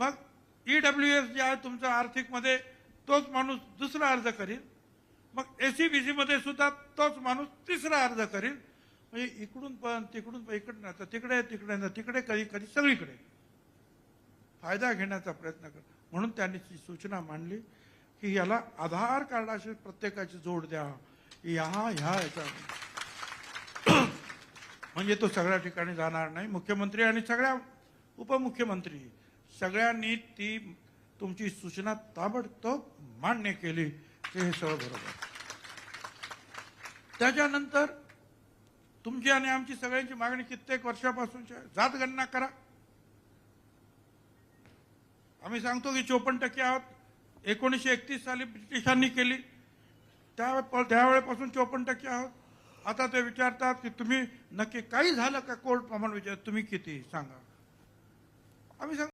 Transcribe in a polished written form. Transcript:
मग EWS जे आहे तुमचा आर्थिकमध्ये तोच माणूस दुसरा अर्ज करील, मग SEBC मध्ये सुद्धा तोच माणूस तिसरा अर्ज करील. म्हणजे इकडून पण तिकडून पण इकडे नाही तर तिकडे तिकडे नाही तिकडे कधी कधी सगळीकडे फायदा घेण्याचा प्रयत्न कर. म्हणून त्यांनी ती सूचना मांडली की याला आधार कार्डाशी प्रत्येकाची जोड द्या ह्या ह्याच्या म्हणजे तो सगळ्या ठिकाणी जाणार नाही. मुख्यमंत्री आणि सगळ्या उपमुख्यमंत्री सगळ्यांनी ती तुमची सूचना ताबडतोब मान्य केली. हे सगळं बरोबर. त्याच्यानंतर तुमची आणि आमची सगळ्यांची मागणी कित्येक वर्षापासूनची आहे, जात गणना करा. आम्ही सांगतो की 54% आहोत. 1931 साली ब्रिटिशांनी केली, त्यावेळेपासून 54% आहोत. आता ते विचारतात की तुम्ही नक्की काही झालं का कोर्ट प्रमाण विचार तुम्ही किती सांगा. आम्ही सांग